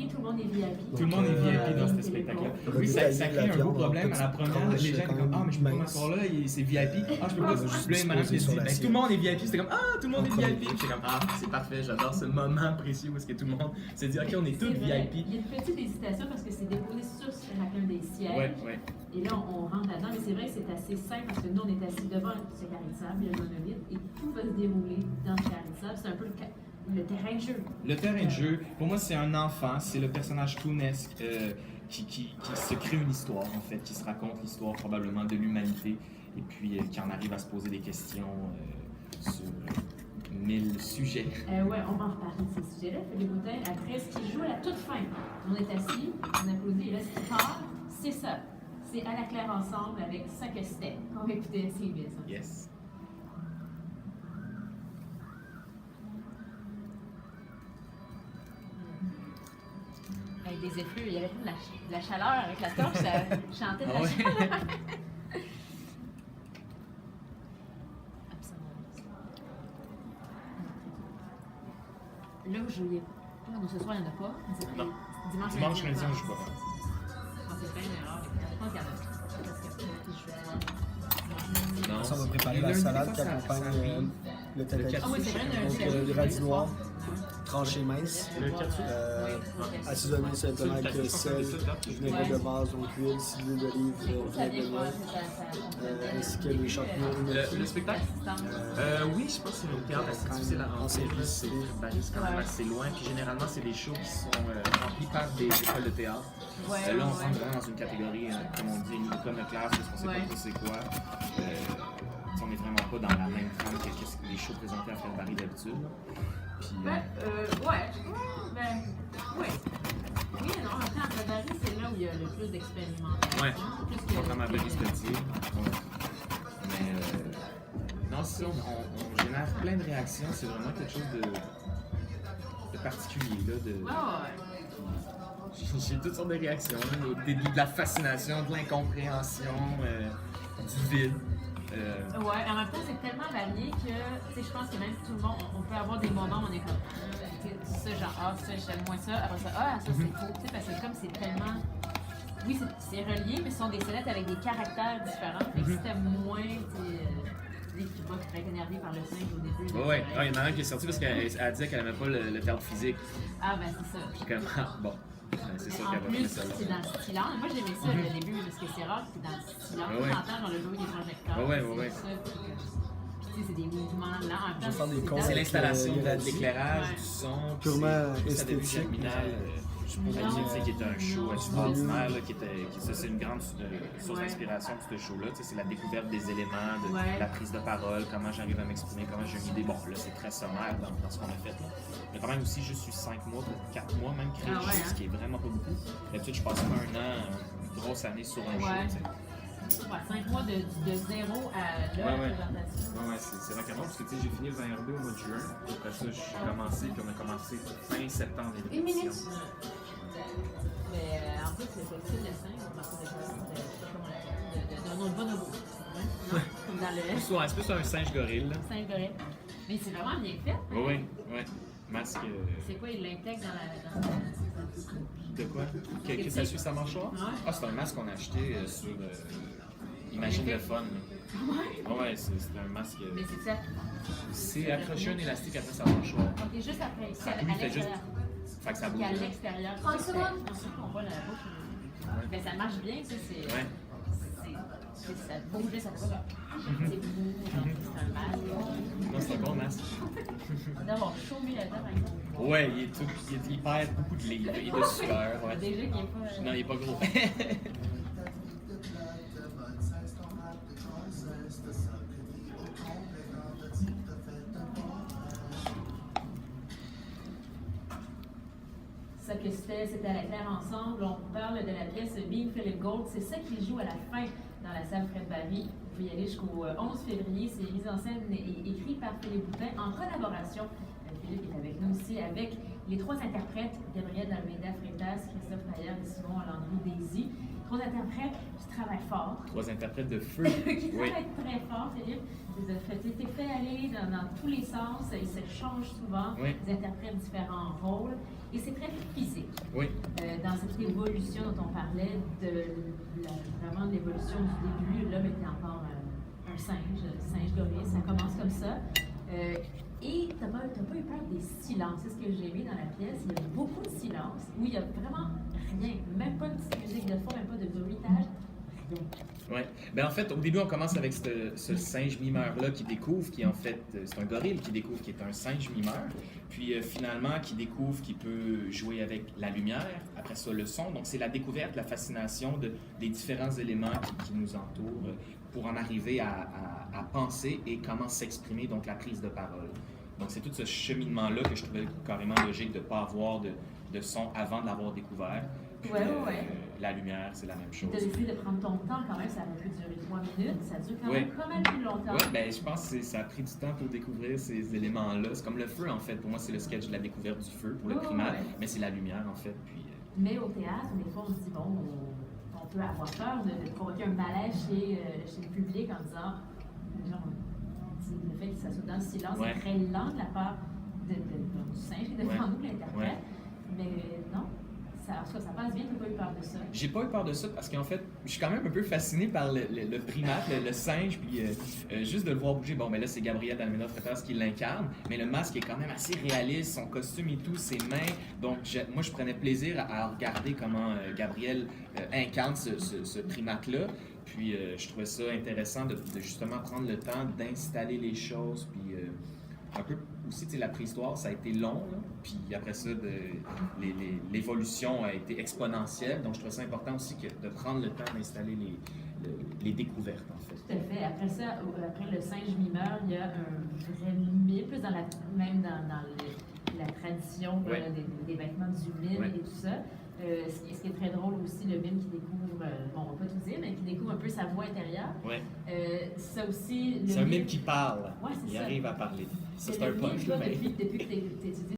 VIP, tout le monde est VIP. Tout le monde est VIP dans ce spectacle-là. Oui, ça crée un gros problème à la première. Les gens étaient comme ah, mais je peux pas m'asseoir là, c'est VIP. Ah, je peux pas. Puis là, madame qui dit ben, tout le monde est VIP. C'était comme ah, tout le monde est VIP. J'étais comme ah, c'est parfait, j'adore ce moment précieux où est-ce que tout le monde se dit ok, on est tous VIP. Il y a une petite hésitation parce que c'est déposé sur chacun des sièges. Ouais. Et là, on rentre là-dedans, mais c'est vrai que c'est assez simple parce que nous, on est assis devant ce carré de sable, il y a le monolithe, et tout va se dérouler dans le carré de sable. C'est un peu le terrain de jeu. Le terrain de jeu, pour moi, c'est un enfant, c'est le personnage clownesque qui se crée une histoire, en fait, qui se raconte l'histoire probablement de l'humanité, et puis qui en arrive à se poser des questions sur 1000 sujets. Ouais, on va en reparler de ces sujets-là. Philippe Boutin, après, ce qu'il joue à la toute fin, on est assis, on applaudit, et là, ce qui part, c'est ça. C'est à la claire ensemble avec ça que c'était. On va écouter Sylvia. Yes. Avec des effluves, il y avait de la chaleur avec la torche, ça chantait de la chaleur. Là, vous jouiez pas. Non, ce soir, il n'y en a pas. Non. Dimanche, lundi, on joue pas. C'est pas une erreur. Je pense qu'il y en a. Non. Ça, on va préparer la salade qui accompagne le tataki. Ah oui, c'est vrai, Donc, les radis noirs, tranchés minces, Le katsu. assaisonnés simplement avec sel, vinaigre de base, donc huile, huile d'olive, vinaigre de miel, ainsi que les champignons. Le spectacle? Oui, je pense que c'est une théâtre assez difficile à remplir. C'est quand même assez loin. Puis généralement, c'est des shows qui sont remplis par des écoles de théâtre. Là, on rentre vraiment dans une catégorie, comme on dit, une école de classe, parce qu'on sait pas trop c'est quoi. On n'est vraiment pas dans la même trame que les shows présentés à Fred-Barry d'habitude. Puis, Oui, non, après, en Fred-Barry, c'est là où il y a le plus d'expérimentation. Ouais, contrairement à Boris Pelletier. Mais non, c'est ça, on génère plein de réactions. C'est vraiment quelque chose de particulier. Là, J'ai toutes sortes de réactions. De la fascination, de l'incompréhension, du vide. Ouais, en même temps, c'est tellement varié que, tu sais, je pense que même tout le monde, on peut avoir des moments où on est comme, ça, genre, ah, ça, j'aime moins ça, après ça, ah, ça, c'est faux, tu sais, parce que comme c'est tellement. Oui, c'est relié, mais ce sont des scénettes avec des caractères différents. Fait que si t'aimes moins, tu vois, qui pourrait être énervé par le singe au début. Ouais, il y en a un qui est sorti parce qu'elle disait qu'elle n'aimait pas le théâtre physique. Ah, ben, c'est ça. Puis comme, bon. C'est ça en qu'elle va plus, faire ça. c'est dans le silence. Moi, j'aimais ça au début, parce que c'est rare que c'est dans le silence. Ouais. On entend dans le jeu des projecteurs. Ouais. C'est ça. Puis, tu sais, c'est des mouvements lents. En même temps, C'est l'installation, les l'éclairage, Ouais. du son. Purement Sa début esthétique. germinal. Qui était un show extraordinaire, là, ça c'est une grande source d'inspiration de ce show-là. C'est la découverte des éléments, de la prise de parole, comment j'arrive à m'exprimer, comment j'ai une idée. Bon, là c'est très sommaire dans ce qu'on a fait. Là. Mais quand même aussi, juste eu 5 mois, 4 mois même créé le show, ce qui est vraiment pas beaucoup. D'habitude, je passe un an, une grosse année sur un show. 5 mois de zéro à la présentation. Ouais, c'est vraiment canon parce que j'ai fini le 20RB au mois de juin. Après ça, j'ai commencé, puis on a commencé fin septembre les répétitions. Mais en plus, c'est le style de singe, on parle d'un bonobo. Comme dans le. C'est plus un singe gorille. Singe gorille. Mais c'est vraiment bien fait. Oui. Masque. C'est quoi, il l'intègre dans la. De quoi? Que ça suit sa mâchoire? Ouais. Ah, c'est un masque qu'on a acheté sur Imagine le Fun. Ouais, c'est un masque. Mais c'est ça. C'est accrocher un élastique après sa mâchoire. Ok, juste après. Ça À fait juste. l'extérieur. Fait que ça bouge. À l'extérieur. Ensuite, on voit la bouche. Mais ça marche bien, ça, c'est. Ouais. Ça bouge, ça fait pas. C'est beau, c'est un masque. Non, c'est un bon masque. D'avoir chaud mis là-dedans, par exemple. Ouais, il perd beaucoup de livres et de sueur. Ouais. Déjà qu'il est pas. Non, il est pas gros. Ça que c'était à la claire ensemble. On parle de la pièce Being Philip Gold. C'est ça qu'il joue à la fin dans la salle Fred-Barry. Vous pouvez y aller jusqu'au 11 février. C'est mise en scène et écrit par Philippe Boutin en collaboration. Philippe est avec nous aussi avec les 3 interprètes, Gabriel Almeida Freitas, Christophe Maillard et Simon Landry-Daisy. 3 interprètes qui travaillent fort. 3 interprètes de feu. Qui travaillent très fort, Philippe. Vous avez été fait aller dans tous les sens. Ils se changent souvent. Oui. Ils interprètent différents rôles. Et c'est très physique. Oui. Dans cette évolution dont on parlait, vraiment de l'évolution du début, l'homme était encore un singe gorille, ça commence comme ça. Et tu n'as pas eu peur des silences. C'est ce que j'ai aimé dans la pièce. Il y a beaucoup de silence, où il n'y a vraiment rien, même pas de petite musique de fond, même pas de bruitage. Oui. Ben en fait, au début, on commence avec ce singe mimeur-là qui découvre, qui en fait, c'est un gorille qui découvre qui est un singe mimeur, puis finalement, qui découvre qu'il peut jouer avec la lumière, après ça, le son. Donc, c'est la découverte, la fascination des différents éléments qui nous entourent pour en arriver à penser et comment s'exprimer, donc la prise de parole. Donc, c'est tout ce cheminement-là que je trouvais carrément logique de ne pas avoir de son avant de l'avoir découvert. Puis, la lumière, c'est la même chose. Tu as décidé de prendre ton temps quand même, ça aurait pu durer 3 minutes, ça dure quand même pas mal plus longtemps. Oui, ben, je pense que ça a pris du temps pour découvrir ces éléments-là. C'est comme le feu, en fait. Pour moi, c'est le sketch de la découverte du feu pour le primate, mais c'est la lumière, en fait. Puis, Mais au théâtre, des fois, on se dit, bon, on peut avoir peur de provoquer un malaise chez le public en disant, genre, le fait que ça soit dans le silence, c'est très lent de la part du singe qui est devant nous, l'interprète. Mais non. Ça passe bien, tu n'as pas eu peur de ça? J'ai pas eu peur de ça parce qu'en fait, je suis quand même un peu fasciné par le primate, le singe, puis juste de le voir bouger. Bon, mais là, c'est Gabriel Alméda-Fretas qui l'incarne, mais le masque est quand même assez réaliste, son costume et tout, ses mains. Donc, moi, je prenais plaisir à regarder comment Gabriel incarne ce primate-là. Puis, je trouvais ça intéressant de justement prendre le temps d'installer les choses, puis un peu aussi, tu sais, la préhistoire, ça a été long, là, puis après ça, l'évolution a été exponentielle, donc je trouve ça important aussi de prendre le temps d'installer les découvertes, en fait. Tout à fait. Après ça, après le singe mimeur, il y a un vrai mythe, plus même dans la tradition des vêtements du mime et tout ça. Ce qui est très drôle aussi, le mime qui découvre, bon, on va pas tout dire, mais qui découvre un peu sa voix intérieure. Ça aussi... C'est un mime qui parle. Ouais, il arrive à parler. Ça, c'est un punch. punch. Depuis que tu étudies